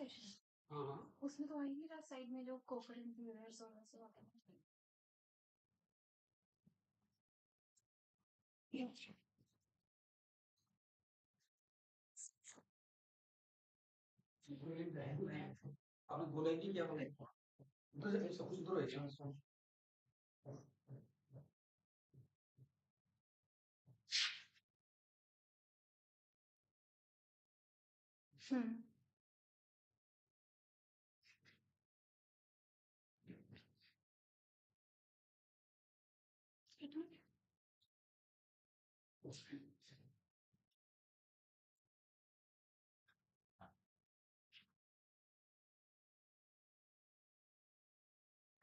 उसमें तो आ ही नहीं रहा साइड में जो कोकरेंट मिरर्स और ऐसे होते हैं।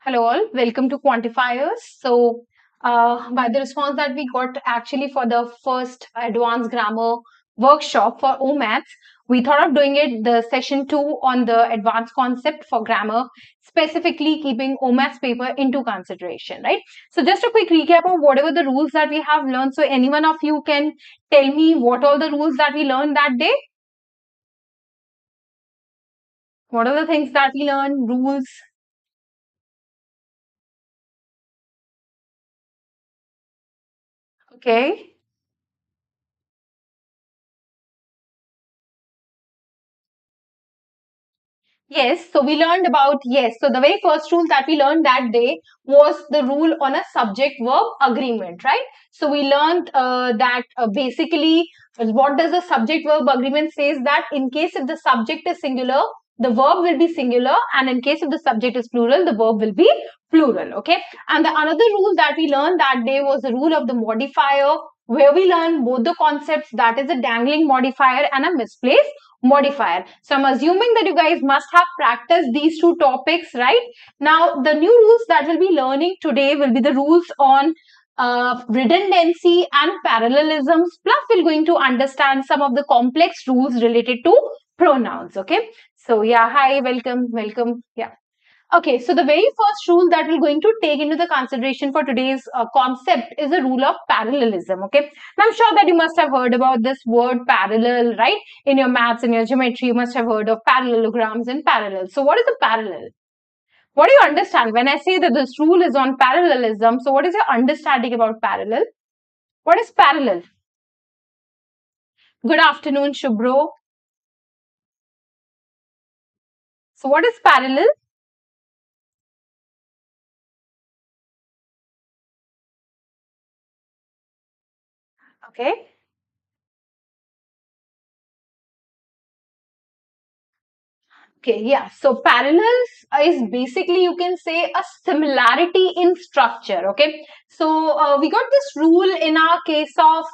Hello all, welcome to Quantifiers. So, by the response that we got actually for the first advanced grammar workshop for OMATs, we thought of doing it the session 2 on the advanced concept for grammar, specifically keeping OMATs paper into consideration, right? So, just a quick recap of whatever the rules that we have learned. So, any one of you can tell me what all the rules that we learned that day? What are the things that we learned? Rules? Okay. Yes, so we learned about, yes, so the very first rule that we learned that day was the rule on a subject verb agreement, right? So we learned that basically what does the subject verb agreement says that in case if the subject is singular, the verb will be singular, and in case if the subject is plural, the verb will be plural, okay? And the another rule that we learned that day was the rule of the modifier, where we learned both the concepts, that is a dangling modifier and a misplaced modifier. So I'm assuming that you guys must have practiced these two topics, right? Now, the new rules that we'll be learning today will be the rules on redundancy and parallelisms. Plus, we're going to understand some of the complex rules related to pronouns, okay? So, yeah, hi, welcome, yeah. Okay, so the very first rule that we're going to take into the consideration for today's concept is the rule of parallelism, okay? And I'm sure that you must have heard about this word parallel, right? In your maths and your geometry, you must have heard of parallelograms and parallels. So what is a parallel? What do you understand when I say that this rule is on parallelism? So what is your understanding about parallel? What is parallel? Good afternoon, Shubhro. So what is parallel? Okay. Okay, yeah. So parallels is basically, you can say, a similarity in structure. Okay. So we got this rule in our case of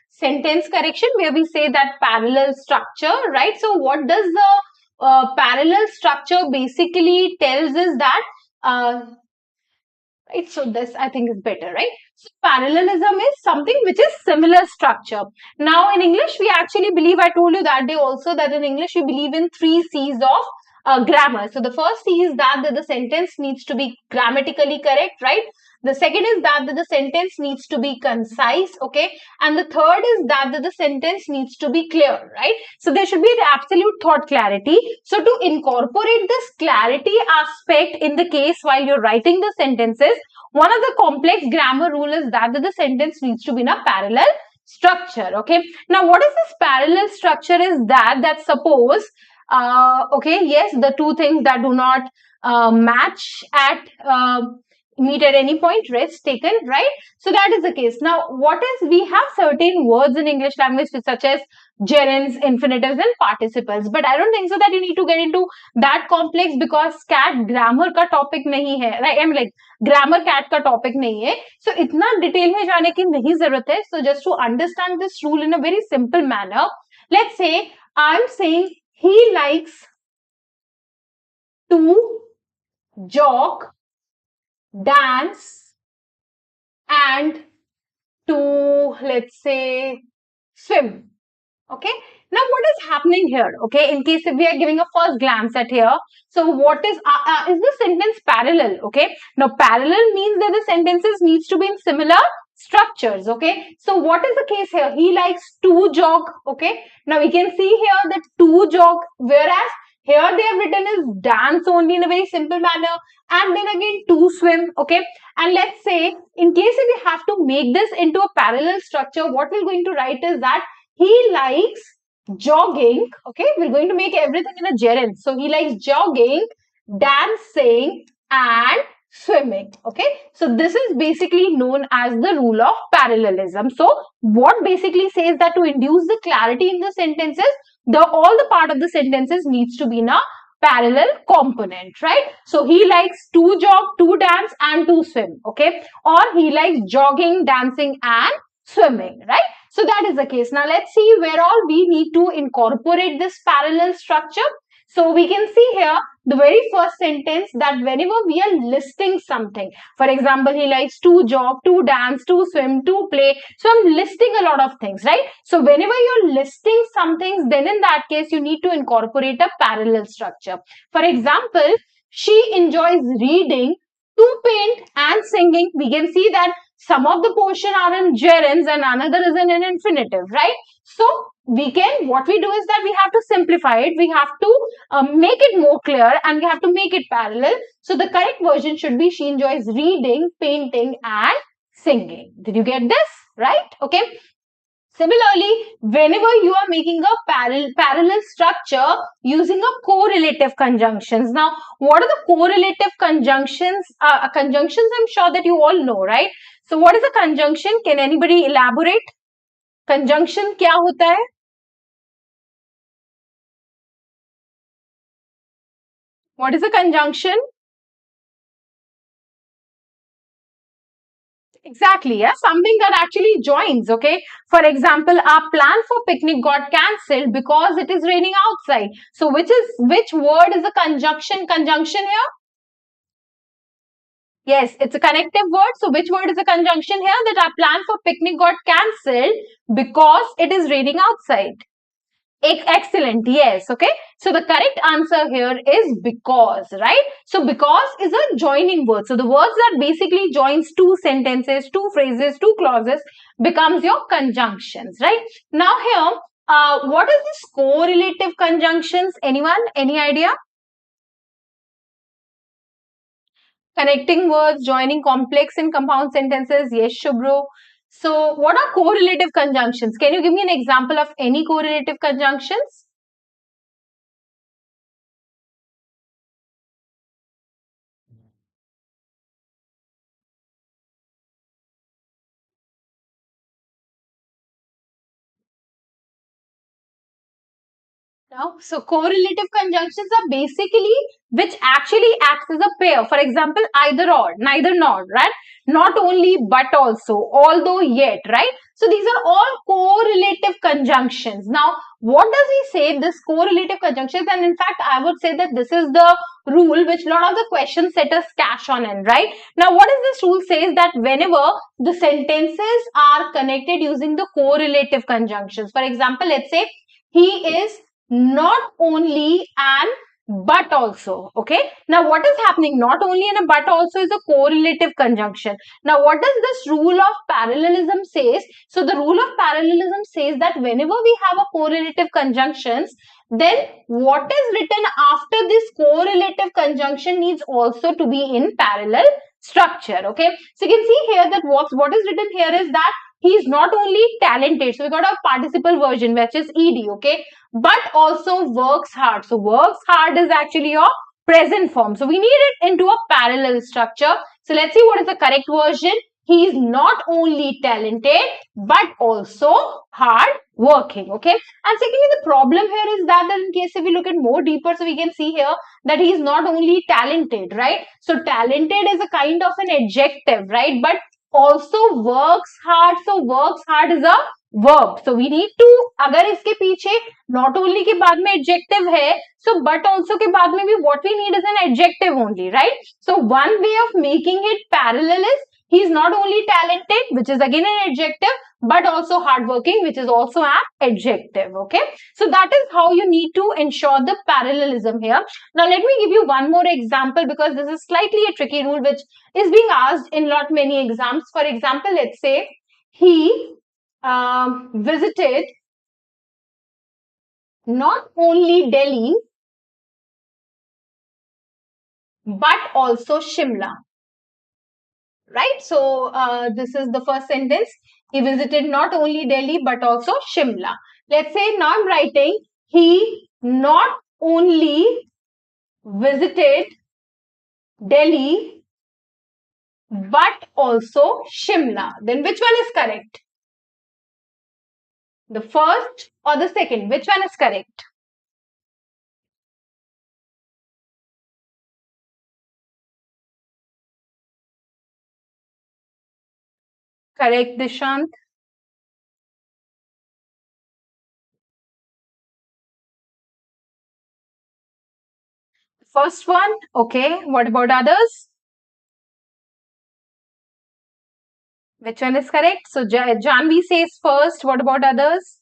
sentence correction where we say that parallel structure, right? So what does the parallel structure basically tells is that right? So this I think is better, right? So parallelism is something which is similar structure. Now in English, we actually believe, I told you that day also that in English, we believe in 3 C's of grammar. So the first C is that the sentence needs to be grammatically correct, right? The second is that the sentence needs to be concise, okay? And the third is that the sentence needs to be clear, right? So there should be an absolute thought clarity. So to incorporate this clarity aspect in the case while you're writing the sentences, one of the complex grammar rule is that the sentence needs to be in a parallel structure, okay? Now, what is this parallel structure is that suppose, okay, yes, the two things that do not match at meet at any point, rest taken, right? So that is the case. Now, what is, we have certain words in English language such as gerunds, infinitives and participles, but I don't think so that you need to get into that complex because cat grammar का topic नहीं है, right? I mean like grammar cat का topic नहीं है, so इतना detail में जाने की नहीं जरूरत है. So just to understand this rule in a very simple manner, let's say I'm saying he likes to jog, dance and to, let's say, swim. Okay. Now, what is happening here? Okay. In case if we are giving a first glance at here. So, what is the sentence parallel? Okay. Now, parallel means that the sentences needs to be in similar structures. Okay. So, what is the case here? He likes to jog. Okay. Now, we can see here that to jog, whereas Here they have written is dance only in a very simple manner, and then again to swim. Okay, and let's say in case if we have to make this into a parallel structure, what we're going to write is that he likes jogging. Okay, we're going to make everything in a gerund. So he likes jogging, dancing, and swimming. Okay, so this is basically known as the rule of parallelism. So what basically says that to induce the clarity in the sentences, all the part of the sentences needs to be in a parallel component, right? So he likes to jog, to dance, and to swim. Okay, or he likes jogging, dancing, and swimming, right? So that is the case. Now let's see where all we need to incorporate this parallel structure. So we can see here the very first sentence that whenever we are listing something, for example, he likes to jog, to dance, to swim, to play. So I'm listing a lot of things, right? So whenever you're listing some things, then in that case, you need to incorporate a parallel structure. For example, she enjoys reading, to paint, and singing. We can see that some of the portion are in gerunds and another is in an infinitive, right? So what we do is that we have to simplify it. We have to make it more clear and we have to make it parallel. So the correct version should be she enjoys reading, painting, and singing. Did you get this? Right? Okay. Similarly, whenever you are making a parallel structure using a correlative conjunctions. Now, what are the correlative conjunctions? Conjunctions, I'm sure that you all know, right? So, what is a conjunction? Can anybody elaborate? Conjunction क्या होता है? What is a conjunction? Exactly, yeah, something that actually joins, okay? For example, our plan for picnic got cancelled because it is raining outside. So which word is a conjunction here? Yes, it's a connective word. So which word is a conjunction here? That our plan for picnic got cancelled because it is raining outside. Excellent. Yes. Okay. So the correct answer here is because, right? So because is a joining word. So the words that basically joins two sentences, two phrases, two clauses becomes your conjunctions, right? Now here, what is this correlative conjunctions? Anyone? Any idea? Connecting words, joining complex and compound sentences. Yes, Shubhro. So what are correlative conjunctions? Can you give me an example of any correlative conjunctions? Now, so correlative conjunctions are basically which actually acts as a pair. For example, either or, neither nor, right? Not only but also, although yet, right? So these are all correlative conjunctions. Now, what does he say? This correlative conjunctions, and in fact, I would say that this is the rule which a lot of the question setters cash on in, right? Now, what is this rule says that whenever the sentences are connected using the correlative conjunctions, for example, let's say he is not only and but also. Okay, now what is happening? Not only and a but also is a correlative conjunction. Now what does this rule of parallelism says? So the rule of parallelism says that whenever we have a correlative conjunctions, then what is written after this correlative conjunction needs also to be in parallel structure. Okay, so you can see here that what is written here is that he is not only talented, so we got a participle version which is ed, okay, but also works hard. So works hard is actually your present form. So we need it into a parallel structure. So let's see what is the correct version. He is not only talented but also hard working. Okay. And secondly, the problem here is that in case if we look at more deeper, so we can see here that he is not only talented, right? So talented is a kind of an adjective, right? But also works hard. So works hard is a verb. So we need to, अगर इसके पीछे not only के बाद में adjective है, so but also के बाद में भी what we need is an adjective only, right? So one way of making it parallel is he is not only talented, which is again an adjective, but also hardworking, which is also an adjective. Okay, so that is how you need to ensure the parallelism here. Now let me give you one more example because this is slightly a tricky rule which is being asked in lot many exams. For example, let's say he visited not only Delhi but also Shimla. Right? So this is the first sentence. He visited not only Delhi but also Shimla. Let's say now I'm writing he not only visited Delhi but also Shimla. Then which one is correct? The first or the second? Which one is correct? Correct, Dishant. First one. Okay. What about others? Which one is correct? So Janvi says first. What about others?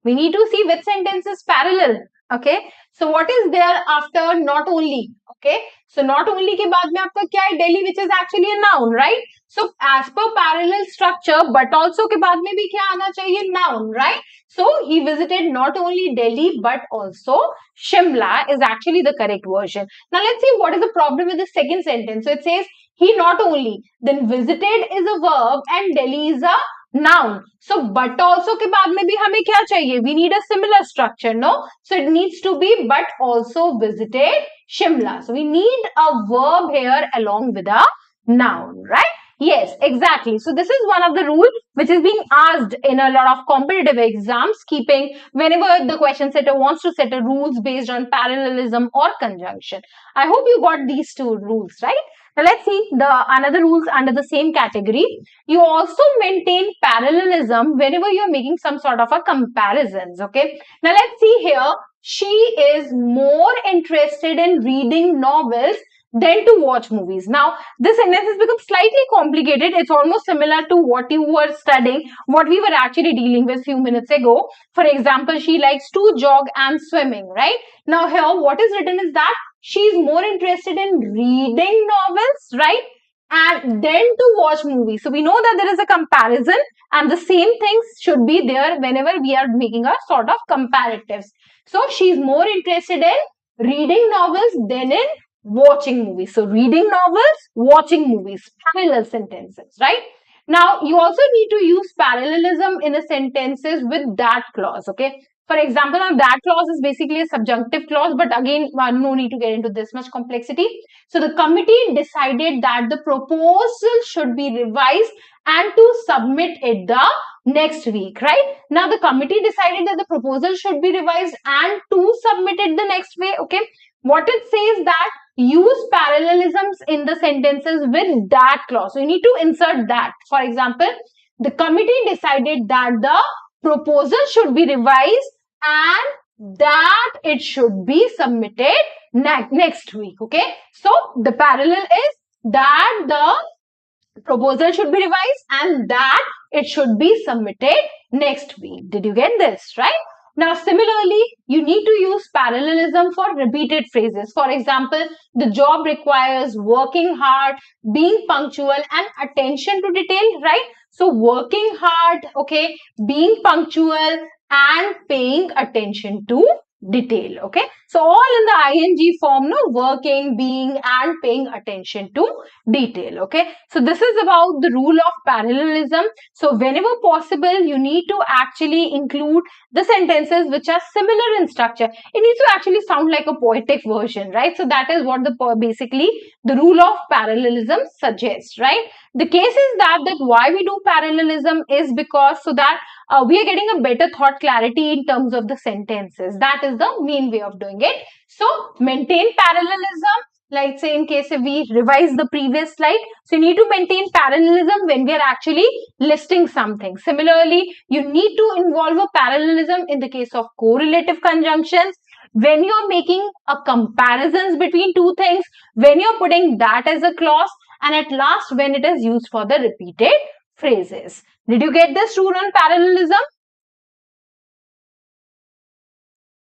We need to see which sentence is parallel. Okay. So what is there after not only? Okay. So not only के बाद में आपका क्या है? Delhi, which is actually a noun, right? So as per parallel structure, but also के बाद में भी क्या आना चाहिए? Noun, right? So he visited not only Delhi but also Shimla is actually the correct version. Now let's see what is the problem with the second sentence. So it says he not only, then visited is a verb and Delhi is a noun. So but also के बाद में भी हमें क्या चाहिए? We need a similar structure, no? So it needs to be but also visited Shimla. So we need a verb here along with a noun, right? Yes, exactly. So this is one of the rules which is being asked in a lot of competitive exams, keeping whenever the question setter wants to set a rules based on parallelism or conjunction. I hope you got these two rules, right? Now let's see the another rules under the same category. You also maintain parallelism whenever you're making some sort of a comparisons. Okay. Now let's see here. She is more interested in reading novels than to watch movies. Now, this sentence has become slightly complicated. It's almost similar to what you were studying, what we were actually dealing with few minutes ago. For example, she likes to jog and swimming, right? Now, here, what is written is that she's more interested in reading novels, right? And then to watch movies. So we know that there is a comparison and the same things should be there whenever we are making a sort of comparatives. So she's more interested in reading novels than in watching movies. So reading novels, watching movies, parallel sentences, right? Now you also need to use parallelism in the sentences with that clause, okay? For example, now that clause is basically a subjunctive clause, but again, no need to get into this much complexity. So the committee decided that the proposal should be revised and to submit it the next week, right? Now the committee decided that the proposal should be revised and to submit it the next way, okay? What it says that use parallelisms in the sentences with that clause. So you need to insert that. For example, the committee decided that the proposal should be revised and that it should be submitted next week. Okay. So the parallel is that the proposal should be revised and that it should be submitted next week. Did you get this, right? Now, similarly, you need to use parallelism for repeated phrases. For example, the job requires working hard, being punctual, and attention to detail, right? So, working hard, okay, being punctual, and paying attention to detail, okay? So, all in the ing form, no, working, being, and paying attention to detail, okay? So, this is about the rule of parallelism. So, whenever possible, you need to actually include the sentences which are similar in structure. It needs to actually sound like a poetic version, right? So that is what the basically the rule of parallelism suggests, right? The case is that why we do parallelism is because so that we are getting a better thought clarity in terms of the sentences. That is the main way of doing it. So maintain parallelism. Like say in case if we revise the previous slide, so you need to maintain parallelism when we are actually listing something. Similarly, you need to involve a parallelism in the case of correlative conjunctions, when you're making a comparisons between two things, when you're putting that as a clause, and at last when it is used for the repeated phrases. Did you get this rule on parallelism?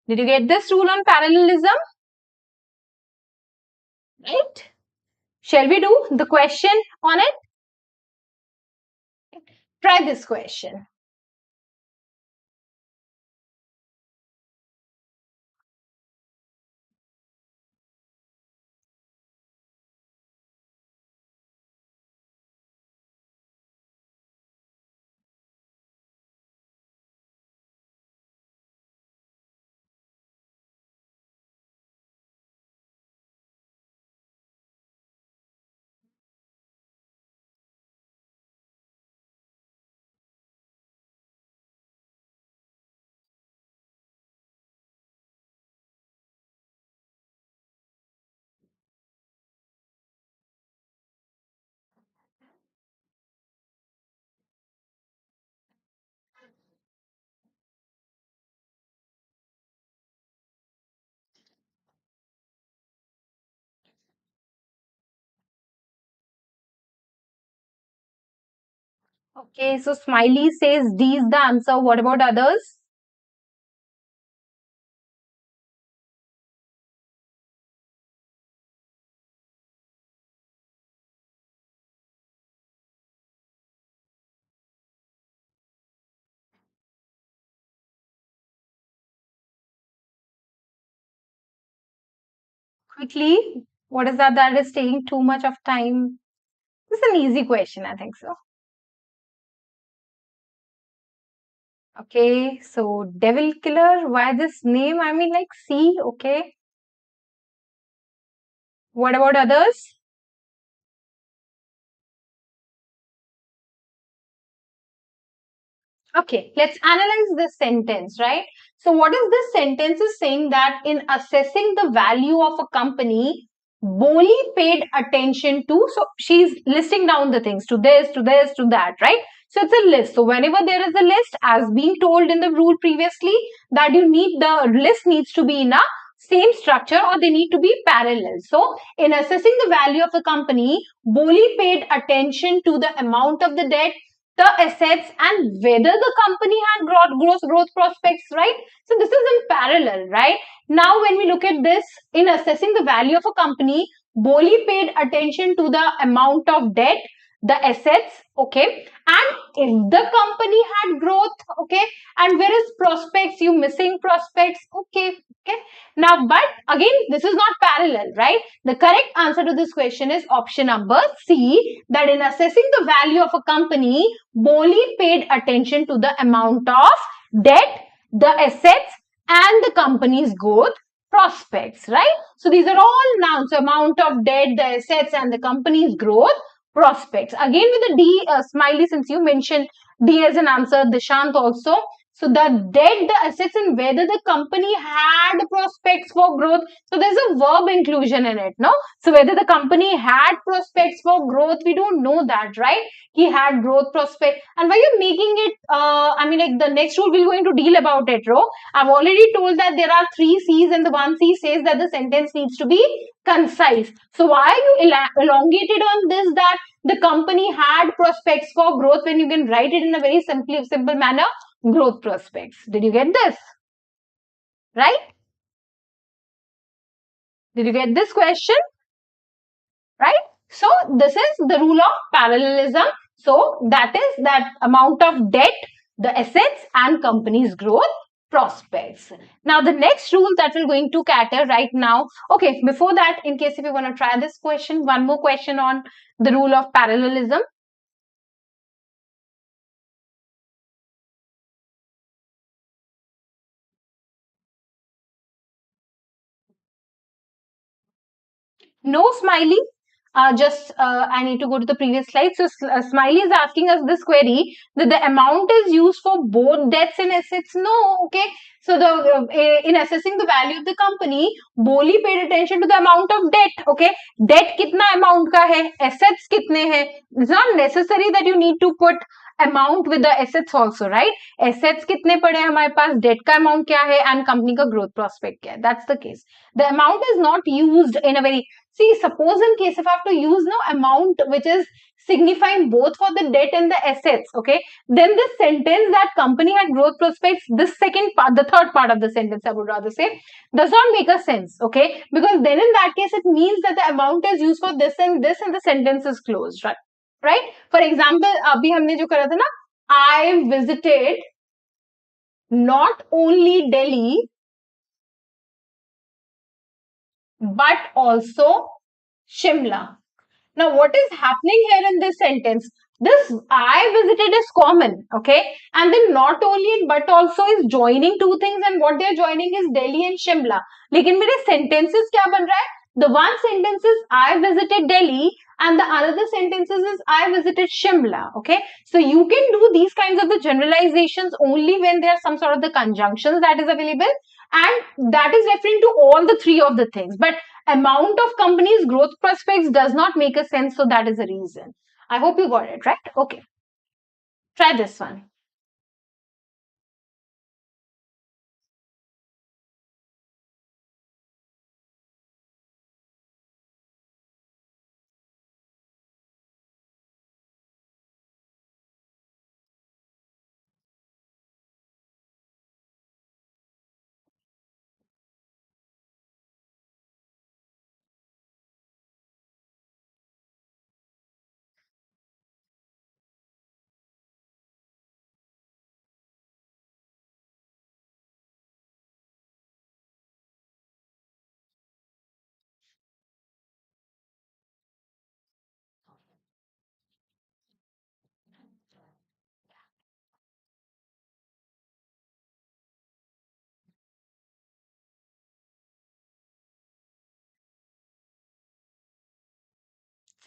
Did you get this rule on parallelism? Right? Shall we do the question on it? Try this question. Okay, so Smiley says D is the answer. What about others? Quickly, what is that is taking too much of time? This is an easy question, I think so. Okay, so Devil Killer, why this name? I mean, like, C, okay. What about others? Okay, let's analyze this sentence, right? So, what is this sentence is saying that in assessing the value of a company, Boli paid attention to. So, she's listing down the things to this, to this, to that, right? So, it's a list. So, whenever there is a list, as being told in the rule previously, that you need the list needs to be in a same structure or they need to be parallel. So, in assessing the value of the company, Boli paid attention to the amount of the debt, the assets, and whether the company had growth prospects, right? So this is in parallel, right? Now, when we look at this, in assessing the value of a company, Boli paid attention to the amount of debt, the assets, okay, and if the company had growth, okay, and where is prospects, you missing prospects, okay, okay. Now, but again, this is not parallel, right? The correct answer to this question is option number C, that in assessing the value of a company, Boli paid attention to the amount of debt, the assets, and the company's growth prospects, right? So these are all nouns, so amount of debt, the assets, and the company's growth prospects. Again with the D, Smiley, since you mentioned D as an answer, Dishant also. So the debt, the assets, and whether the company had prospects for growth. So there's a verb inclusion in it, no? So whether the company had prospects for growth, we don't know that, right? He had growth prospect. And why you're making it, I mean, like the next rule we're going to deal about it, Ro. I've already told that there are three C's and the one C says that the sentence needs to be concise. So why are you elongated on this that the company had prospects for growth when you can write it in a very simple manner? Growth prospects. Did you get this? Right? Did you get this question? Right? So this is the rule of parallelism. So that is that amount of debt, the assets, and company's growth prospects. Now the next rule that we're going to cater right now. Okay, before that, in case if you want to try this question, one more question on the rule of parallelism. No, Smiley. Just I need to go to the previous slide. So Smiley is asking us this query that the amount is used for both debts and assets. No, okay. So the in assessing the value of the company, Boli paid attention to the amount of debt. Okay, debt कितना amount का है, assets कितने हैं. It's not necessary that you need to put amount with the assets also, right? Assets कितने पड़े हैं हमारे पास, debt का amount क्या है, and company का growth prospect क्या है. That's the case. The amount is not used in a very. See, suppose in case if I have to use no amount which is signifying both for the debt and the assets, okay, then this sentence that company had growth prospects, this second part, the third part of the sentence, I would rather say, does not make a sense, okay, because then in that case it means that the amount is used for this and this and the sentence is closed, right? Right? For example, अभी हमने जो करा था ना, I visited not only Delhi but also Shimla. Now, what is happening here in this sentence? This I visited is common, okay? And then not only it, but also is joining two things, and what they're joining is Delhi and Shimla. लेकिन मेरे sentences क्या बन रहा है? The one sentence is I visited Delhi, and the another sentences is I visited Shimla, okay? So you can do these kinds of the generalizations only when there are some sort of the conjunctions that is available, and that is referring to all the three of the things. But amount of company's growth prospects does not make a sense, so that is the reason. I hope you got it, right? Okay, try this one.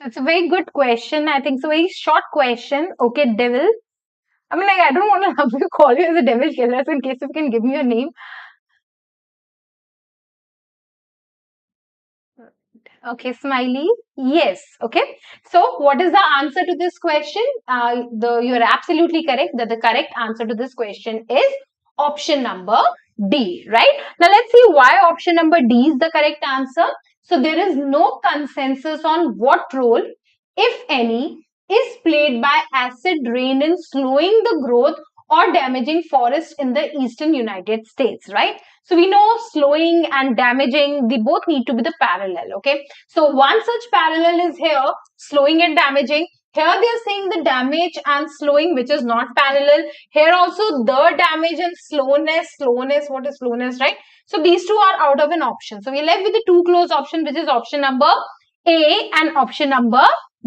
It's a very good question. I think it's a very short question. Okay, devil. I mean, like, I don't want to have you call you as a devil killer, so in case you can give me your name. Okay, smiley. Yes. Okay. So, what is the answer to this question? You're absolutely correct that the correct answer to this question is option number D, right? Now, let's see why option number D is the correct answer. So, there is no consensus on what role, if any, is played by acid rain in slowing the growth or damaging forests in the eastern United States, right? So we know slowing and damaging, they both need to be the parallel, okay? So one such parallel is here, slowing and damaging. Here they are saying the damage and slowing, which is not parallel. Here also the damage and slowness, what is slowness, right? So these two are out of an option. So we're left with the two close option, which is option number A and option number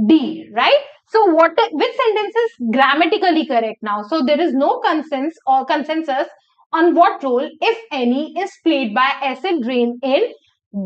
D, right? So which sentence is grammatically correct now? So there is no consensus on what role, if any, is played by acid rain in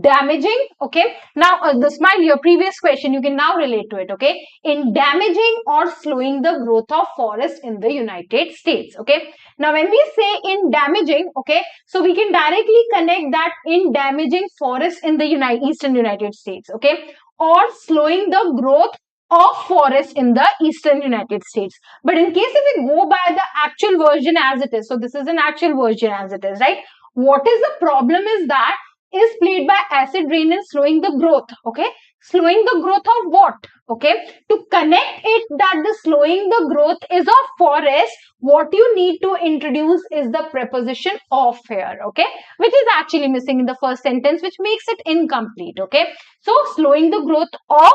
damaging. Okay, now the smile, your previous question, you can now relate to it. Okay, in damaging or slowing the growth of forest in the United States. Okay, now when we say in damaging, okay, so we can directly connect that in damaging forest in the eastern United States. Okay, or slowing the growth of forest in the eastern United States. But in case if we go by the actual version as it is, so this is an actual version as it is, right? What is the problem is that is played by acid rain in slowing the growth, okay? Slowing the growth of what? Okay, to connect it that the slowing the growth is of forest, what you need to introduce is the preposition of here, okay? Which is actually missing in the first sentence, which makes it incomplete, okay? So slowing the growth of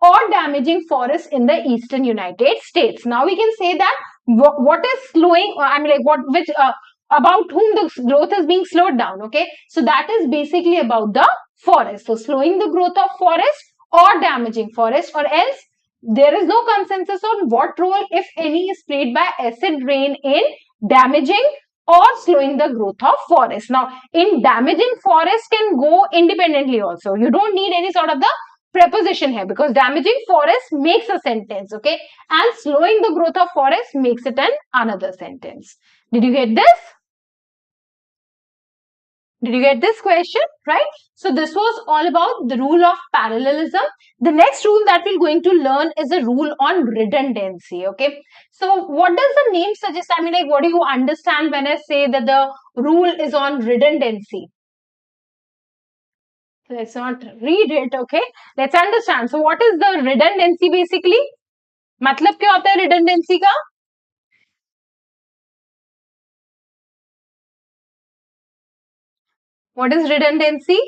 or damaging forests in the eastern United States. Now we can say that what is slowing, I mean, like about whom the growth is being slowed down. Okay, so that is basically about the forest. So slowing the growth of forest or damaging forest, or else there is no consensus on what role, if any, is played by acid rain in damaging or slowing the growth of forest. Now, in damaging forest can go independently also. You don't need any sort of the preposition here because damaging forest makes a sentence, okay, and slowing the growth of forest makes it an another sentence. Did you get this? Did you get this question, right? So this was all about the rule of parallelism. The next rule that we're going to learn is a rule on redundancy, okay? So what does the name suggest? I mean, like, what do you understand when I say that the rule is on redundancy? Let's not read it, okay? Let's understand. So what is the redundancy basically? मतलब क्या होता है redundancy का? What is redundancy?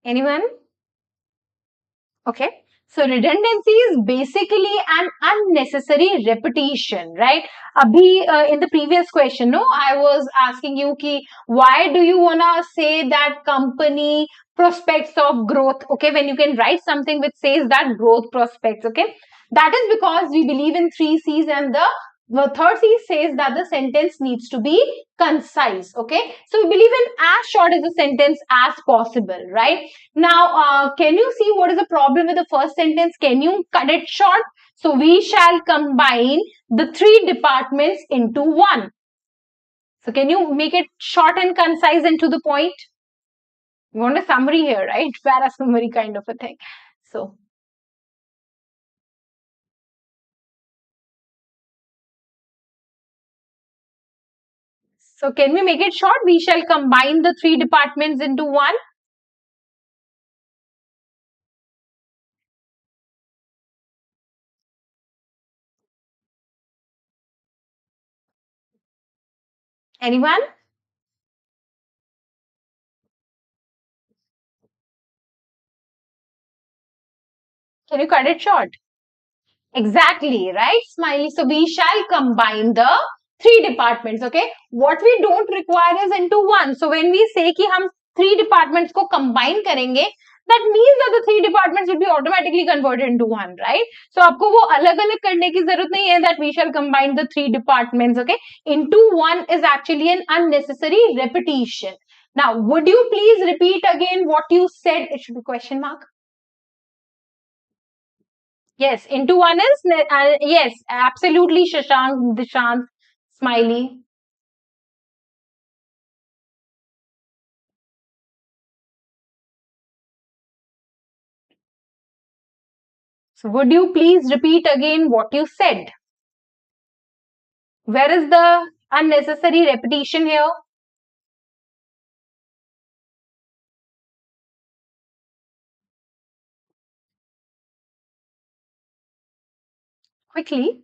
Anyone? Okay. So redundancy is basically an unnecessary repetition, right? Abhi, in the previous question, no, I was asking you ki why do you wanna say that company prospects of growth? Okay, when you can write something which says that growth prospects. Okay, that is because we believe in 3 C's, and the third C says that the sentence needs to be concise. Okay, so we believe in as short as a sentence as possible, right? Now, can you see what is the problem with the first sentence? Can you cut it short? So we shall combine the 3 departments into one. So can you make it short and concise and to the point? You want a summary here, right? Para summary kind of a thing. So can we make it short? We shall combine the 3 departments into one. Anyone? Can you cut it short? Exactly, right, Smiley? So we shall combine the 3 departments, okay? What we don't require is into one. So when we say कि हम 3 departments को combine करेंगे, that means that the 3 departments will be automatically converted into one, right? So आपको वो अलग-अलग करने की जरूरत नहीं है that we shall combine the 3 departments, okay? Into one is actually an unnecessary repetition. Now, would you please repeat again what you said? It should be question mark. Yes, into one is, yes, absolutely, Shashank, Dishant, Smiley. So, would you please repeat again what you said? Where is the unnecessary repetition here? Quickly.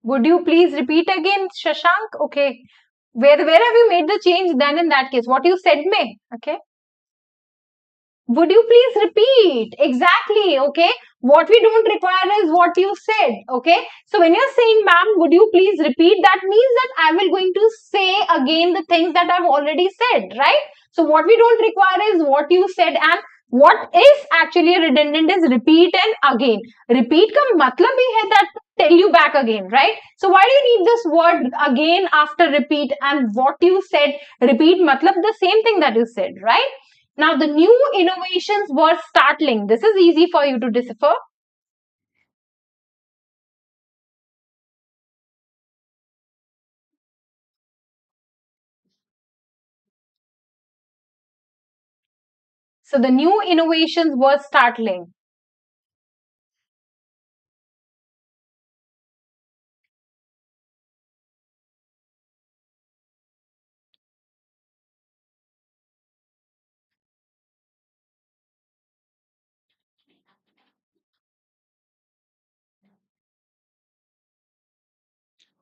Would you please repeat again, Shashank? Okay. Where have you made the change then in that case? What you said me? Okay. Would you please repeat? Exactly. Okay. What we don't require is what you said. Okay. So when you're saying, ma'am, would you please repeat? That means that I will going to say again the things that I've already said, right? So what we don't require is what you said, and what is actually redundant is repeat and again. Repeat का मतलब ही है that tell you back again, right? So why do you need this word again after repeat, and what you said repeat matlab the same thing that you said, right? Now, the new innovations were startling. This is easy for you to decipher. So, the new innovations were startling.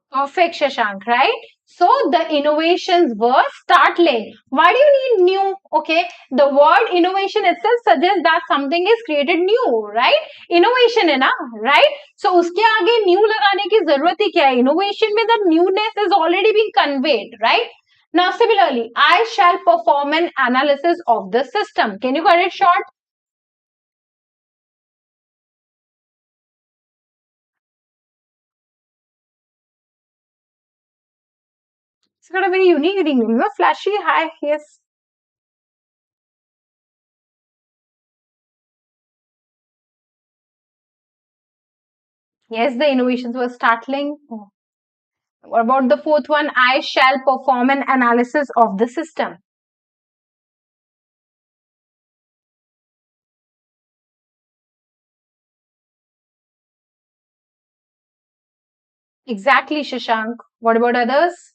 Perfect, Shashank, right? So, the innovations were startling. Why do you need new? Okay, the word innovation itself suggests that something is created new, right? Innovation है ना, right? So, उसके आगे new लगाने की जरूरत ही क्या है? Innovation में the newness is already being conveyed, right? Now, similarly, I shall perform an analysis of the system. Can you cut it short? It's got a very unique ring. Flashy, high, yes. Yes, the innovations were startling. Oh. What about the fourth one? I shall perform an analysis of the system. Exactly, Shashank. What about others?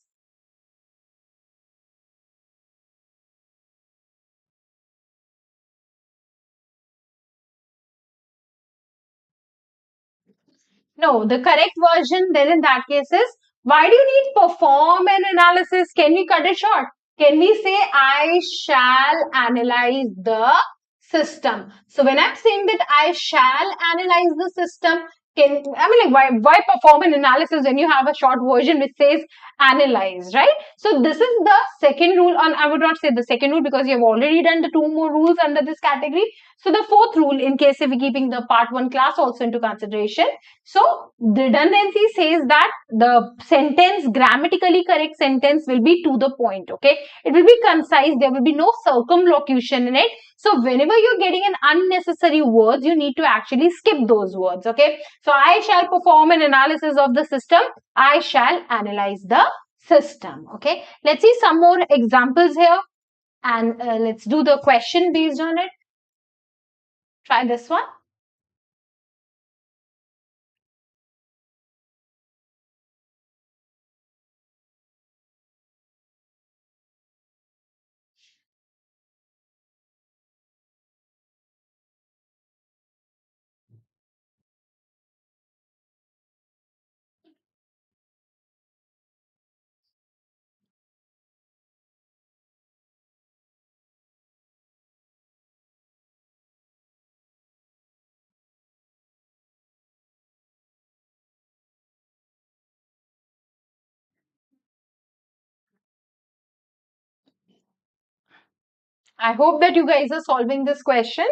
No, the correct version then in that case is, why do you need perform an analysis? Can we cut it short? Can we say I shall analyze the system? So when I'm saying that I shall analyze the system, can I mean like why perform an analysis when you have a short version which says analyze, right? So this is the second rule, and I would not say the second rule because you have already done the two more rules under this category. So the fourth rule, in case if we're keeping the part one class also into consideration, so redundancy says that the sentence, grammatically correct sentence, will be to the point. Okay, it will be concise. There will be no circumlocution in it. So whenever you're getting an unnecessary words, you need to actually skip those words. Okay, so I shall perform an analysis of the system. I shall analyze the system. Okay, let's see some more examples here, and let's do the question based on it. Try this one. I hope that you guys are solving this question.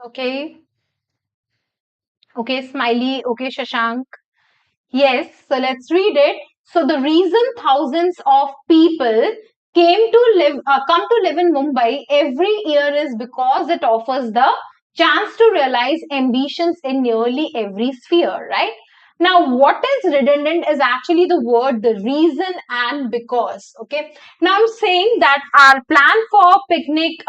Okay. Okay, Smiley. Okay, Shashank. Yes, so let's read it. So the reason thousands of people come to live in Mumbai every year is because it offers the chance to realize ambitions in nearly every sphere, right? Now, what is redundant is actually the word, the reason and because. Okay. Now, I'm saying that our plan for picnic,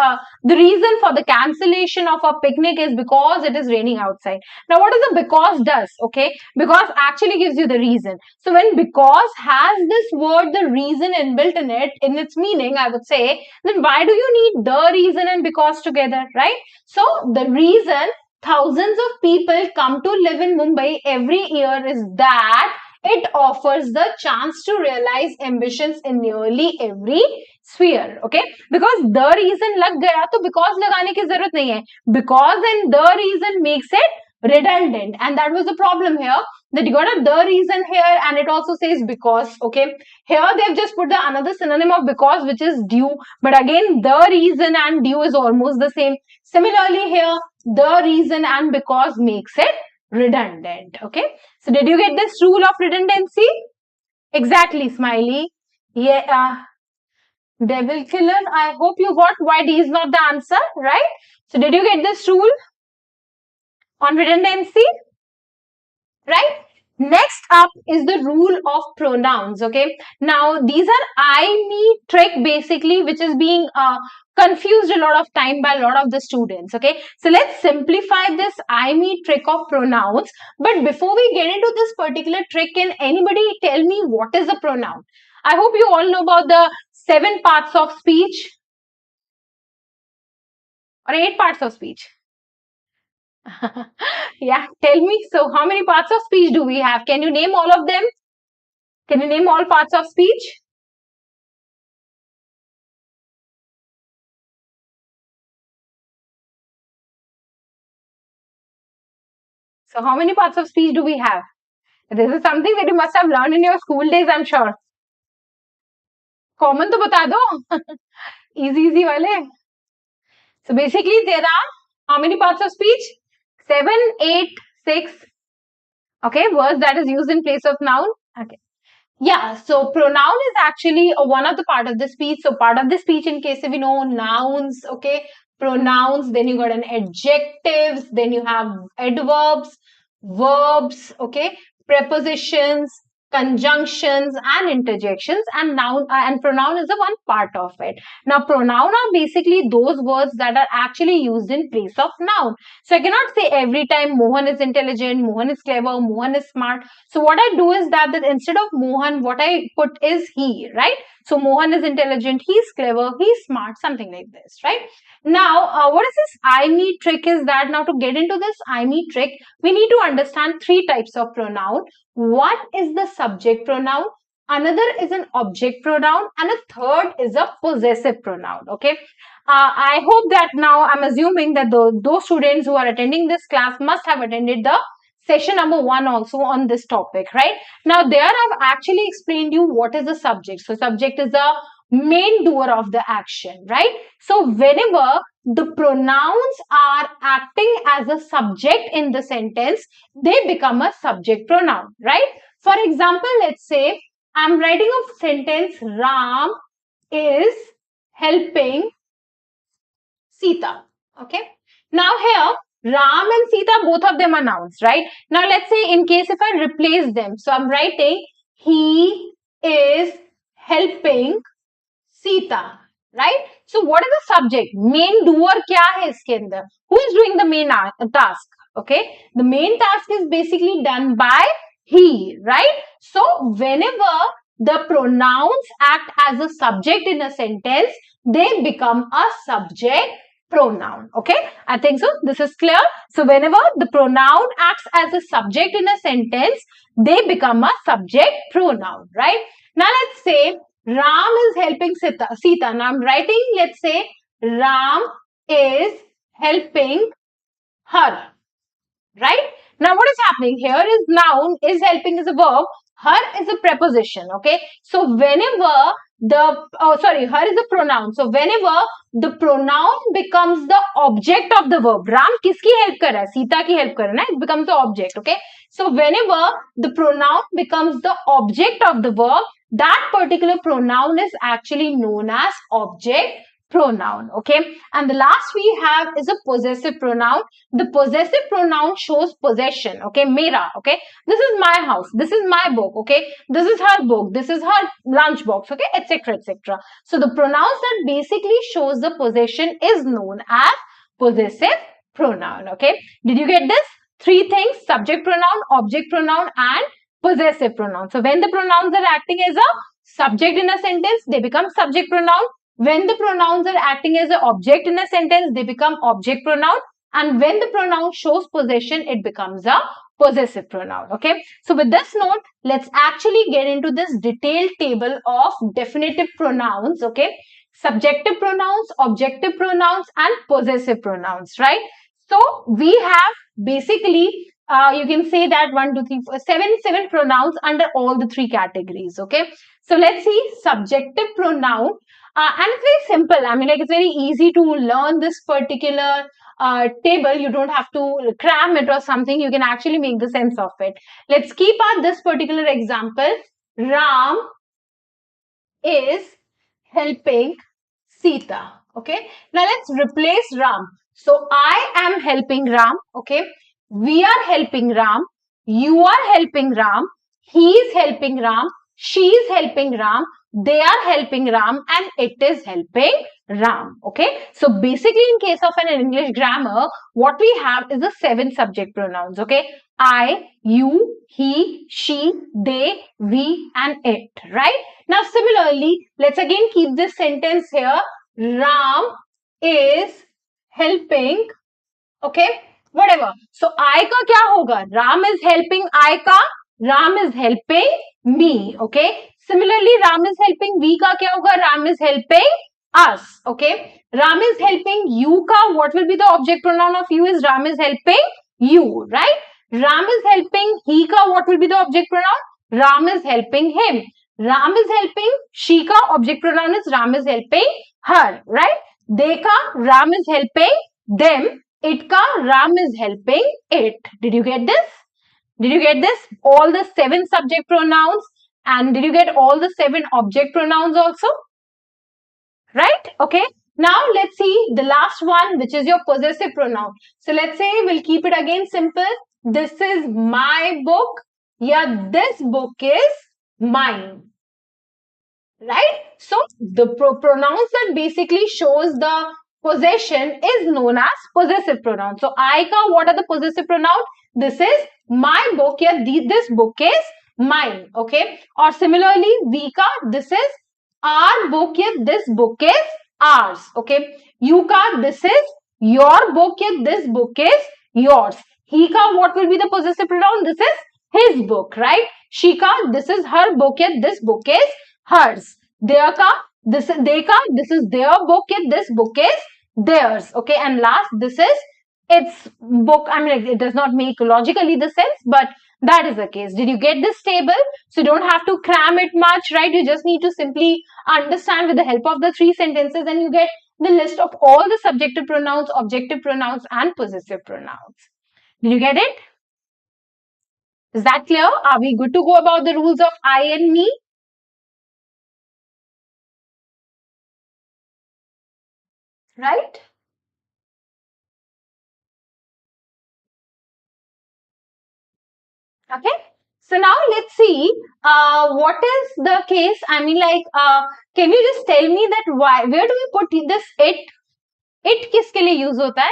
the reason for the cancellation of our picnic is because it is raining outside. Now, what does the because does? Okay, because actually gives you the reason. So when because has this word, the reason inbuilt in it, in its meaning, I would say, then why do you need the reason and because together, right? So the reason thousands of people come to live in Mumbai every year is that it offers the chance to realize ambitions in nearly every sphere. Okay, because the reason lag gaya to because lagane ki zarurat nahi hai, because and the reason makes it redundant, and that was the problem here, that you got a the reason here and it also says because. Okay, here they've just put the another synonym of because, which is due, but again the reason and due is almost the same. Similarly here, the reason and because makes it redundant. Okay, so did you get this rule of redundancy? Exactly, Smiley. Yeah, devil killer, I hope you got why D is not the answer, right? So did you get this rule on redundancy? Right? Next up is the rule of pronouns. Okay, now these are I me trick basically, which is being confused a lot of time by a lot of the students. Okay, so let's simplify this I me trick of pronouns. But before we get into this particular trick, can anybody tell me what is a pronoun? I hope you all know about the 7 parts of speech or 8 parts of speech. Yeah, tell me. So how many parts of speech do we have? Can you name all of them? Can you name all parts of speech? So how many parts of speech do we have? This is something that you must have learned in your school days, I'm sure. Common to bata do. Easy wale. So basically there are how many parts of speech? 7, 8, 6. Okay, words that is used in place of noun. Okay. Yeah, so pronoun is actually one of the part of the speech. So part of the speech, in case if we know nouns, okay, pronouns, then you got an adjectives, then you have adverbs, verbs, okay, prepositions, conjunctions and interjections, and noun and pronoun is the one part of it. Now pronoun are basically those words that are actually used in place of noun. So I cannot say every time Mohan is intelligent, Mohan is clever, Mohan is smart. So what I do is that instead of Mohan, what I put is he, right? So Mohan is intelligent, he's clever, he's smart, something like this, right? Now, what is this I, me trick is that now to get into this I, me trick, we need to understand 3 types of pronoun. One is the subject pronoun, another is an object pronoun, and a third is a possessive pronoun, okay? I hope that now I'm assuming that those students who are attending this class must have attended the session number 1 also on this topic, right? Now there I've actually explained you what is the subject. So subject is the main doer of the action, right? So whenever the pronouns are acting as a subject in the sentence, they become a subject pronoun, right? For example, let's say I'm writing a sentence, Ram is helping Sita. Okay. Now here, Ram and Sita, both of them are nouns, right? Now let's say in case if I replace them. So I'm writing, he is helping Sita, right? So what is the subject? Main doer kya hai iske andar? Who is doing the main task? Okay. The main task is basically done by he, right? So whenever the pronouns act as a subject in a sentence, they become a subject pronoun. Okay, I think so. This is clear. So whenever the pronoun acts as a subject in a sentence, they become a subject pronoun, right? Now let's say Ram is helping Sita. Now I'm writing, let's say Ram is helping her, right? Now what is happening here is noun is helping is a verb, her is a preposition, okay? So whenever her is a pronoun. So whenever the pronoun becomes the object of the verb, Ram kiski help कर रहा है? सीता की help कर रहा है ना? It becomes the object. Okay. So whenever the pronoun becomes the object of the verb, that particular pronoun is actually known as object pronoun. Okay. And the last we have is a possessive pronoun. The possessive pronoun shows possession. Okay. Mera. Okay. This is my house. This is my book. Okay. This is her book. This is her lunch box. Okay. Etc. Etc. So the pronouns that basically shows the possession is known as possessive pronoun. Okay. Did you get this? Three things: subject pronoun, object pronoun, and possessive pronoun. So when the pronouns are acting as a subject in a sentence, they become subject pronoun. When the pronouns are acting as an object in a sentence, they become object pronoun. And when the pronoun shows possession, it becomes a possessive pronoun. Okay. So with this note, let's actually get into this detailed table of definitive pronouns. Okay. Subjective pronouns, objective pronouns, and possessive pronouns, right? So we have basically, you can say that 1, 2, 3, 4, 7 pronouns under all the three categories. Okay. So let's see subjective pronoun. And it's very simple. I mean, like, it's very easy to learn this particular table. You don't have to cram it or something. You can actually make the sense of it. Let's keep out this particular example. Ram is helping Sita. Okay. Now let's replace Ram. So I am helping Ram. Okay. We are helping Ram. You are helping Ram. He is helping Ram. She is helping Ram. They are helping Ram, and it is helping Ram. Okay. So basically, in case of an English grammar, what we have is the 7 subject pronouns. Okay. I, you, he, she, they, we, and it. Right. Now, similarly, let's again keep this sentence here. Ram is helping. Okay. Whatever. So, I का क्या होगा? Ram is helping I का. Ram is helping me. Okay. Similarly, Ram is helping we का क्या होगा? Ram is helping us. Okay. Ram is helping you का. What will be the object pronoun of you is Ram is helping you. Right. Ram is helping he का. What will be the object pronoun? Ram is helping him. Ram is helping she का. Object pronoun is Ram is helping her. Right. They का. Ram is helping them. It ka Ram is helping it. Did you get this? Did you get this? All the 7 subject pronouns, and did you get all the 7 object pronouns also? Right? Okay. Now let's see the last one, which is your possessive pronoun. So let's say we'll keep it again simple. This is my book. Yeah, this book is mine. Right? So the pronouns that basically shows the possession is known as possessive pronoun. So I ka, what are the possessive pronouns? This is my book. Yeah, this book is mine. Okay. Or similarly, we ka, this is our book. Yeah, this book is ours. Okay. You ka, this is your book. Yeah, this book is yours. He ka, what will be the possessive pronoun? This is his book, right? She ka, this is her book. Yeah, this book is hers. Their ka, this is they ka, this is their book. Yeah, this book is theirs. Okay. And last, this is its book. I mean, it does not make logically the sense, but that is the case. Did you get this table? So you don't have to cram it much, right? You just need to simply understand with the help of the 3 sentences, and you get the list of all the subjective pronouns, objective pronouns, and possessive pronouns. Did you get it? Is that clear? Are we good to go about the rules of I and me? Right? Okay. So now let's see what is the case. I mean, like, can you just tell me that why? Where do we put this it? It किसके लिए use होता है?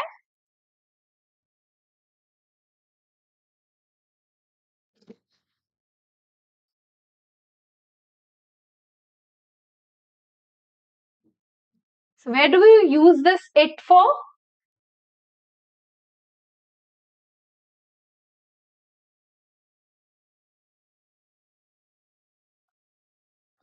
So where do we use this it for?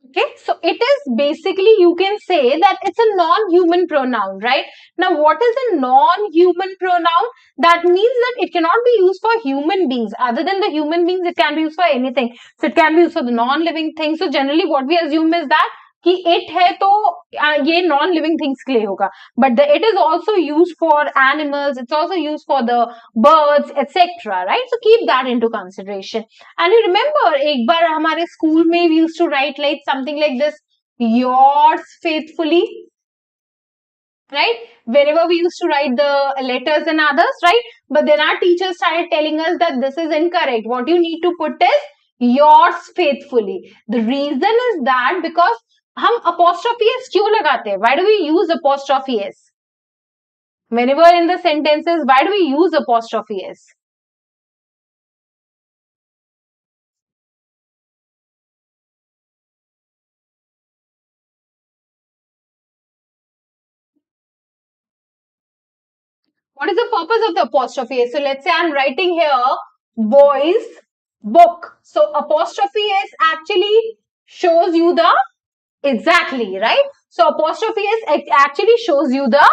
Okay, so it is basically, you can say that it's a non-human pronoun, right? Now, what is a non-human pronoun? That means that it cannot be used for human beings. Other than the human beings, it can be used for anything. So it can be used for the non-living things. So generally, what we assume is that कि it है तो ये non living things के लिए होगा, but the it is also used for animals, it's also used for the birds etc, right? So keep that into consideration. And you remember एक बार हमारे school में we used to write like something like this, yours faithfully, right? Whenever we used to write the letters and others, right? But then our teachers started telling us that this is incorrect. What you need to put is yours faithfully. The reason is that because हम apostrophe s क्यों लगाते हैं? Why do we use apostrophe s? Whenever in the sentences, why do we use apostrophe s? What is the purpose of the apostrophe s? So let's say I'm writing here boys book. So apostrophe s actually shows you the exactly, right? So apostrophe s actually shows you the,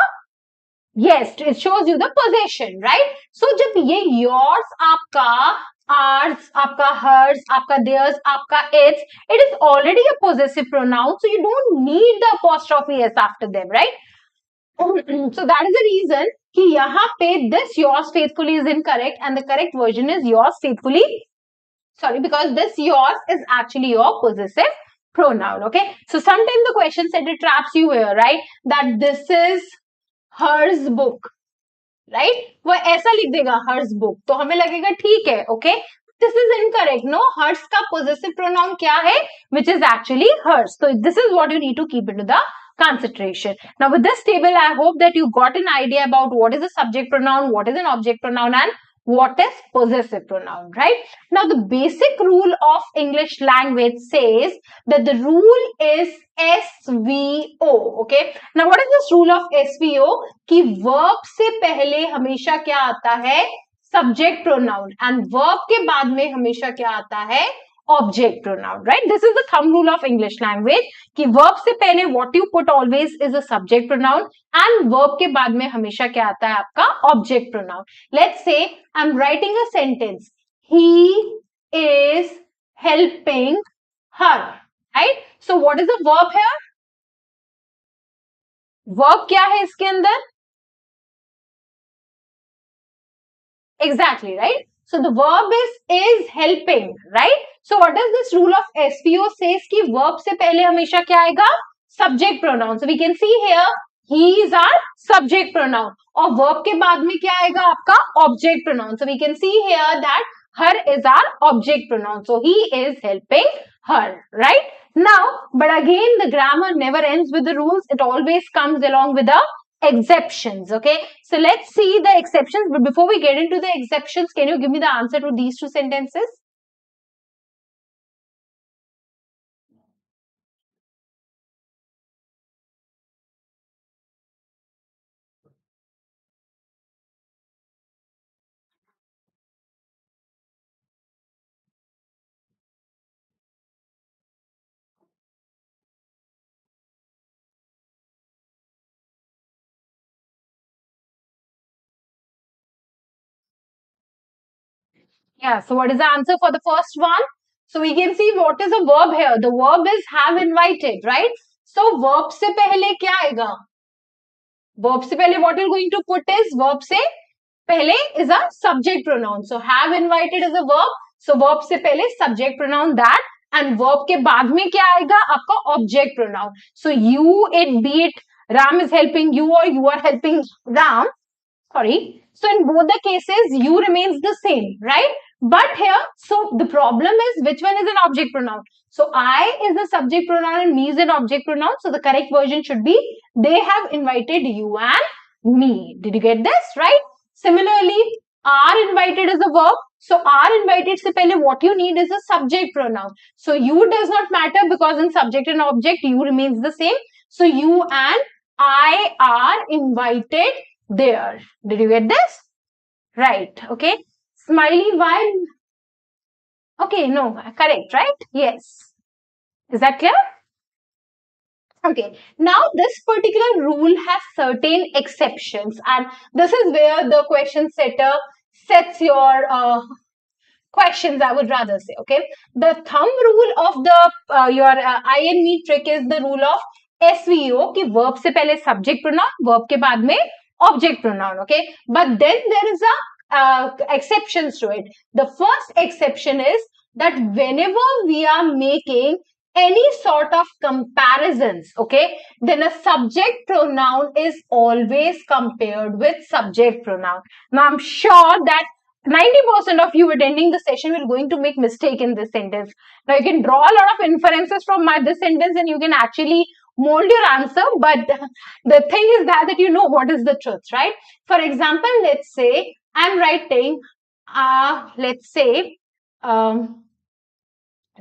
yes, it shows you the possession, right? So जब ये yours आपका, ours आपका, hers आपका, theirs आपका, its, it is already a possessive pronoun, so you don't need the apostrophe s after them, right? So that is the reason कि यहाँ पे this yours faithfully is incorrect and the correct version is yours faithfully. Sorry, because this yours is actually your possessive pronoun. Okay, so sometimes the question center traps you here, right? That this is hers book, right? वो ऐसा लिख देगा hers book, तो हमें लगेगा ठीक है, okay? This is incorrect. No, hers का possessive pronoun क्या है? Which is actually hers. So this is what you need to keep into the consideration. Now with this table, I hope that you got an idea about what is a subject pronoun, what is an object pronoun, and what is possessive pronoun, right? Now the basic rule of English language says that the rule is SVO, okay? Now what is this rule of SVO? कि verb से पहले हमेशा क्या आता है? Subject pronoun, and verb के बाद में हमेशा क्या आता है? Object pronoun, right? This is the thumb rule of English language कि verb से पहले what you put always is a subject pronoun and verb के बाद में हमेशा क्या आता है आपका object pronoun. Let's say I'm writing a sentence. He is helping her, right? So what is the verb here? Verb क्या है इसके अंदर? Exactly, right? So the verb is helping, right? So what does this rule of SVO says कि verb से पहले हमेशा क्या आएगा? Subject pronoun. So we can see here he is our subject pronoun और verb के बाद में क्या आएगा आपका object pronoun. So we can see here that her is our object pronoun. So he is helping her, right? Now, but again the grammar never ends with the rules. It always comes along with the exceptions. Okay, so let's see the exceptions, but before we get into the exceptions, can you give me the answer to these two sentences? Yeah, so what is the answer for the first one? So we can see what is a verb here. The verb is have invited, right? So verb से पहले क्या आएगा? Verb से पहले what you're going to put is verb से पहले is a subject pronoun. So have invited is a verb. So verb से पहले subject pronoun that, and verb के बाद में क्या आएगा आपका object pronoun. So you, it, be it, Ram is helping you or you are helping Ram. Sorry. So in both the cases, you remains the same, right? But here, so the problem is which one is an object pronoun? So I is the subject pronoun and me is an object pronoun. So the correct version should be they have invited you and me. Did you get this, right? Similarly, are invited is a verb. So are invited se pehle what you need is a subject pronoun. So you does not matter because in subject and object you remains the same. So you and I are invited there. Did you get this? Right. Okay. Smiley, why? Okay, no, correct, right? Yes. Is that clear? Okay. Now, this particular rule has certain exceptions, and this is where the question setter sets your questions, I would rather say. Okay, the thumb rule of the your I and me trick is the rule of SVO कि verb से पहले subject pronoun, verb के बाद में object pronoun. Okay, but then there is a exceptions to it. The first exception is that whenever we are making any sort of comparisons, okay, then a subject pronoun is always compared with subject pronoun. Now I'm sure that 90% of you attending the session will going to make mistake in this sentence. Now you can draw a lot of inferences from this sentence and you can actually mold your answer, but the thing is that you know what is the truth, right? For example, let's say I'm writing, let's say,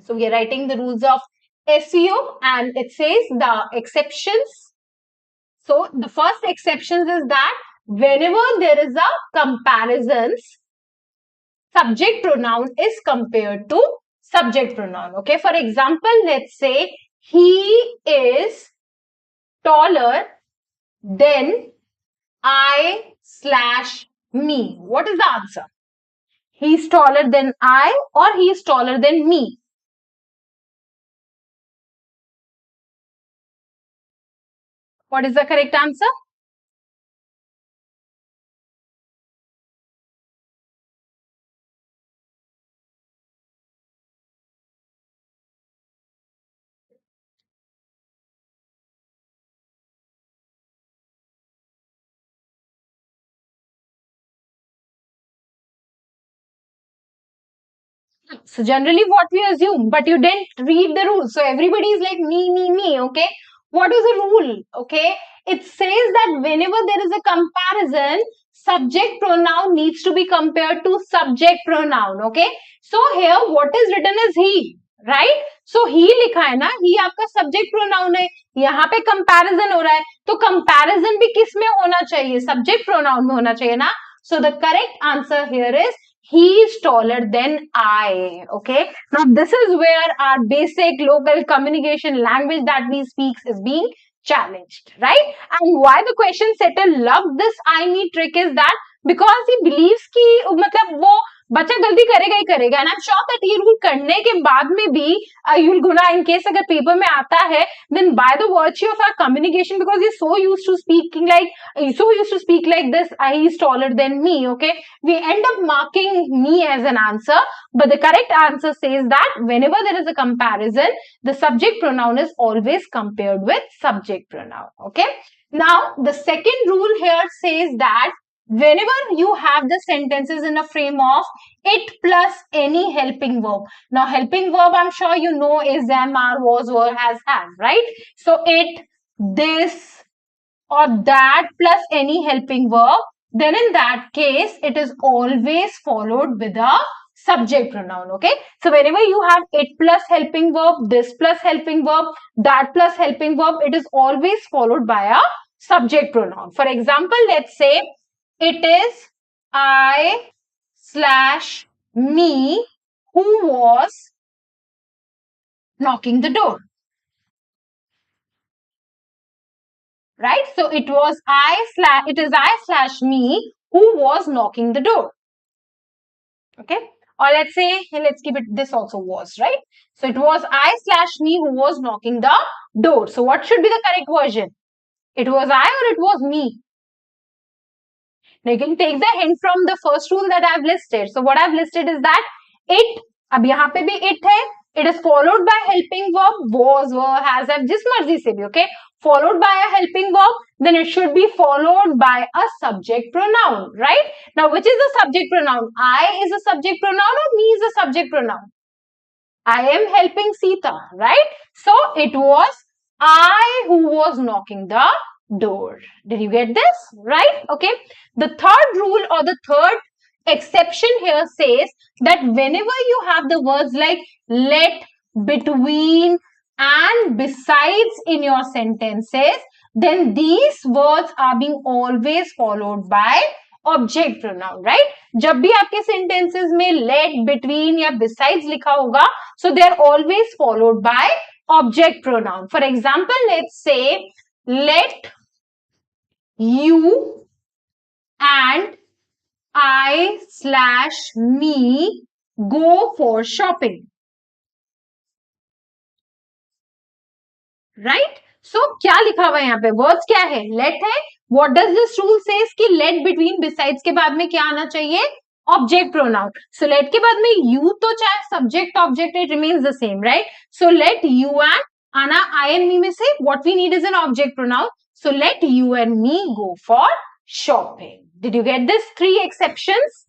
so we are writing the rules of SEO and it says the exceptions. So the first exceptions is that whenever there is a comparisons, subject pronoun is compared to subject pronoun. Okay, for example, let's say he is taller than I slash me. What is the answer? He's taller than I or he's taller than me? What is the correct answer? So generally what we assume, but you didn't read the rules. So everybody is like me, okay? What is the rule? Okay, it says that whenever there is a comparison, subject pronoun needs to be compared to subject pronoun, okay? So here what is written is he, right? So he लिखा है ना, he आपका subject pronoun है, यहाँ पे comparison हो रहा है, तो comparison भी किस में होना चाहिए? Subject pronoun में होना चाहिए ना? So the correct answer here is he is taller than I. Okay. Now this is where our basic local communication language that we speak is being challenged, right? And why the question setter loved this I me trick is that because he believes कि मतलब वो बच्चा गलती करेगा ही करेगा and I am sure that ये rule करने के बाद में भी you will gonna in case अगर पेपर में आता है then by the virtue of our communication because he so used to speaking like this he is taller than me, okay, we end up marking me as an answer, but the correct answer says that whenever there is a comparison the subject pronoun is always compared with subject pronoun. Okay, now the second rule here says that whenever you have the sentences in a frame of it plus any helping verb. Now helping verb I'm sure you know is am, are, was, were, has, have, right? So it, this or that plus any helping verb, then in that case it is always followed with a subject pronoun. Okay, so whenever you have it plus helping verb, this plus helping verb, that plus helping verb, it is always followed by a subject pronoun. For example, let's say it is I slash me who was knocking the door. Right? So it is I slash me who was knocking the door. Okay? Or let's say, let's keep it, this also was, right? So it was I slash me who was knocking the door. So what should be the correct version? It was I or it was me? Now you can take the hint from the first rule that I've listed. So what I've listed is that it, अब यहाँ पे भी it है, it is followed by helping verb, was, were, has, have, जिस मर्जी से भी, okay? Followed by a helping verb, then it should be followed by a subject pronoun, right? Now, which is the subject pronoun? I is a subject pronoun or me is a subject pronoun? I am helping Sita, right? So, it was I who was knocking the door. Did you get this? Right? Okay. The third rule or the third exception here says that whenever you have the words like let, between, and besides in your sentences, then these words are being always followed by object pronoun, right? जब भी आपके sentences में late, between या besides लिखा होगा so they are always followed by object pronoun. For example let's say let you and I slash me go for shopping. Right so क्या लिखा हुआ है यहाँ पे वर्ड्स क्या है लेट है what does this rule says कि लेट बिटवीन बिसाइड्स के बाद में क्या आना चाहिए ऑब्जेक्ट प्रोनाउन सो लेट के बाद में यू तो चाहे subject object it remains the same right so let you and आना आई एंड मी में से what we need is an object pronoun so let you and me go for shopping did you get this 3 exceptions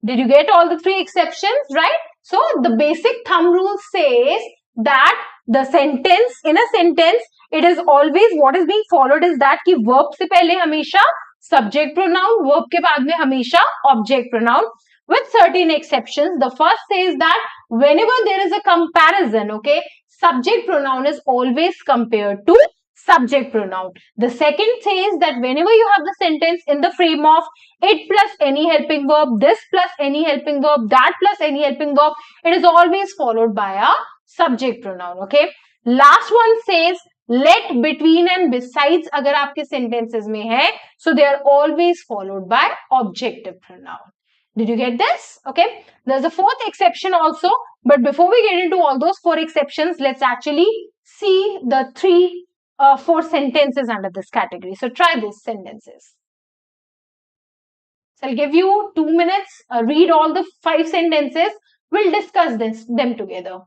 Did you get all the 3 exceptions, right? So the basic thumb rule says that the sentence, in a sentence, it is always what is being followed is that कि verb से पहले हमेशा subject pronoun, verb के बाद में हमेशा object pronoun, with certain exceptions. The first says that whenever there is a comparison, okay, subject pronoun is always compared to subject pronoun. The second says that whenever you have the sentence in the frame of it plus any helping verb, this plus any helping verb, that plus any helping verb, it is always followed by a subject pronoun. Okay. Last one says let, between and besides अगर आपके sentences में है, so they are always followed by objective pronoun. Did you get this? Okay. There's a fourth exception also, but before we get into all those 4 exceptions, let's actually see the 4 sentences under this category. So try these sentences. So I'll give you 2 minutes, read all the 5 sentences. We'll discuss them together.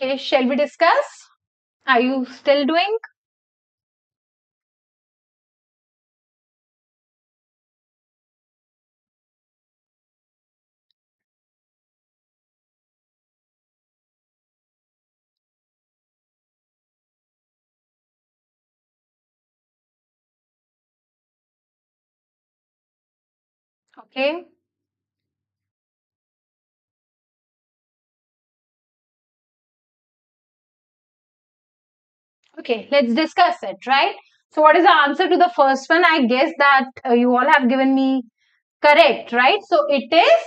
Okay, shall we discuss? Are you still doing? Okay. Okay, let's discuss it, right? So what is the answer to the first one? I guess that you all have given me correct, right? So it is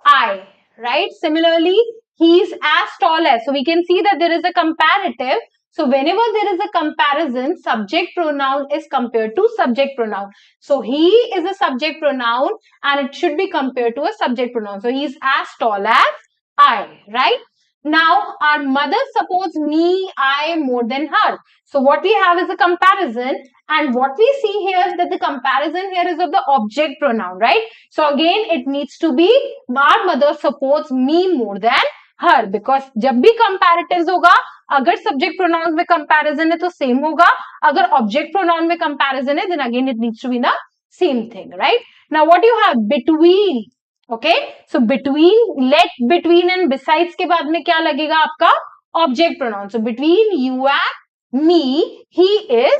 I, right? Similarly, he is as tall as. So we can see that there is a comparative. So whenever there is a comparison, subject pronoun is compared to subject pronoun. So he is a subject pronoun and it should be compared to a subject pronoun. So he is as tall as I, right? Now, our mother supports me, I more than her. So what we have is a comparison, and what we see here is that the comparison here is of the object pronoun, right? So again, it needs to be our mother supports me more than her, because जब भी comparatives होगा, अगर subject pronouns में comparison है तो same होगा, अगर object pronoun में comparison है, then again it needs to be the same thing, right? Now what you have between. Okay, so between, let, between and besides के बाद में क्या लगेगा आपका object pronoun. So between you and me, he is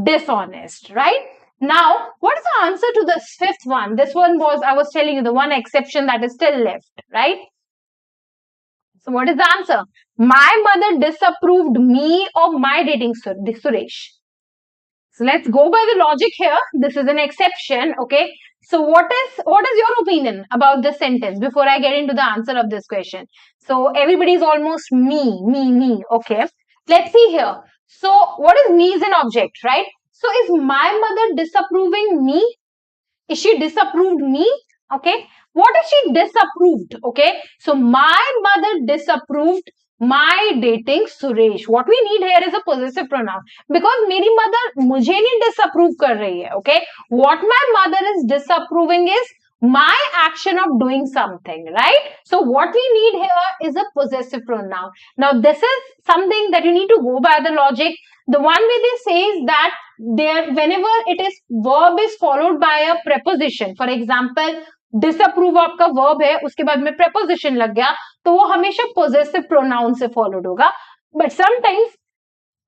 dishonest, right? Now, what is the answer to this fifth one? This one was, I was telling you, the one exception that is still left, right? So what is the answer? My mother disapproved me of my dating Suresh. So let's go by the logic here. This is an exception, okay? So what is your opinion about this sentence before I get into the answer of this question? So everybody is almost me, okay? Let's see here. So what is me is an object, right? So is my mother disapproving me? Is she disapproved me? Okay. What is she disapproved? Okay. So my mother disapproved my dating Suresh. What we need here is a possessive pronoun. Because मेरी mother मुझे नहीं disapprove कर रही है. Okay. What my mother is disapproving is my action of doing something, right? So what we need here is a possessive pronoun. Now this is something that you need to go by the logic. The one way they say is that there, whenever it is verb is followed by a preposition, for example disapprove आपका verb है, उसके बाद में preposition लग गया, तो वो हमेशा possessive pronoun से followed होगा. But sometimes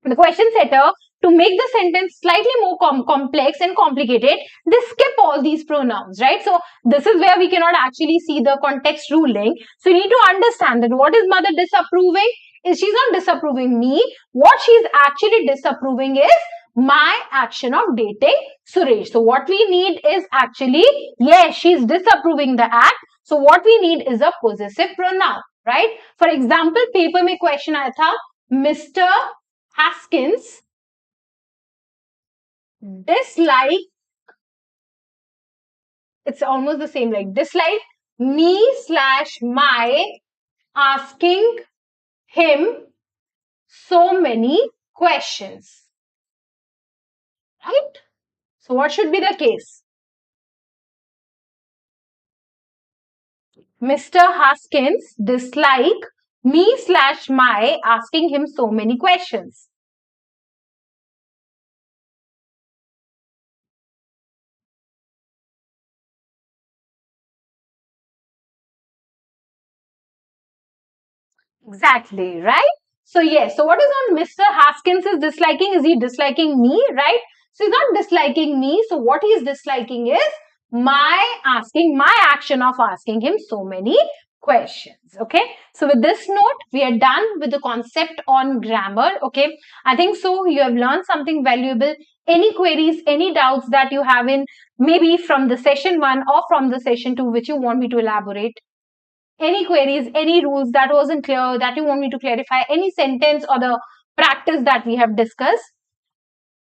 the question setter, to make the sentence slightly more complex and complicated, they skip all these pronouns, right? So this is where we cannot actually see the context ruling. So you need to understand that what is mother disapproving? Is she's not disapproving me. What she's actually disapproving is my action of dating Suresh. So what we need is actually, yes, she's disapproving the act. So what we need is a possessive pronoun, right? For example, paper में question आया था, Mr. Haskins dislike, it's almost the same, like dislike me slash my asking him so many questions, right? So what should be the case? Mr. Haskins dislike me slash my asking him so many questions. Exactly, right? So yes, so what is on Mr. Haskins is disliking? Is he disliking me, right? So he's not disliking me. So what he is disliking is my action of asking him so many questions. Okay. So with this note, we are done with the concept on grammar. Okay. I think so you have learned something valuable. Any queries, any doubts that you have in maybe from the session 1 or from the session 2 which you want me to elaborate? Any queries, any rules that wasn't clear that you want me to clarify, any sentence or the practice that we have discussed?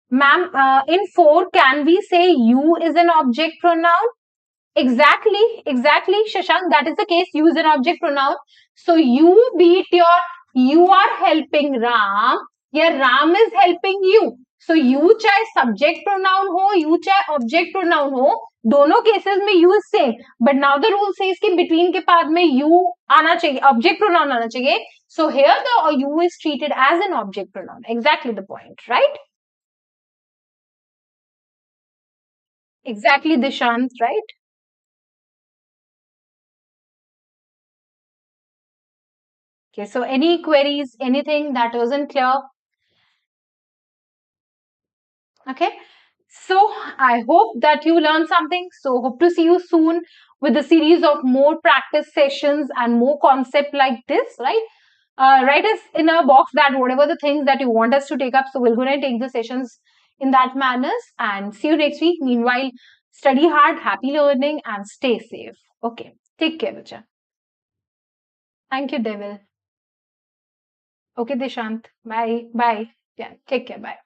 Ma'am, in 4, can we say you is an object pronoun? Exactly, Shashank, that is the case. You is an object pronoun. So you beat your, you are helping Ram, या Ram is helping you. So you चाहे subject pronoun हो, you चाहे object pronoun हो, दोनों cases में you is same. But now the rule says कि between के बाद में you आना चाहिए, object pronoun आना चाहिए. So here the you is treated as an object pronoun. Exactly the point, right? Exactly, Dishant, right? Okay, so any queries, anything that wasn't clear? Okay, so I hope that you learned something. So hope to see you soon with a series of more practice sessions and more concept like this, right? Write us in a box that whatever the things that you want us to take up, so we're going to take the sessions in that manners, and see you next week. Meanwhile, study hard, happy learning, and stay safe. Okay, take care, Bacha. Thank you, Devil. Okay, Dishant. Bye. Yeah, take care. Bye.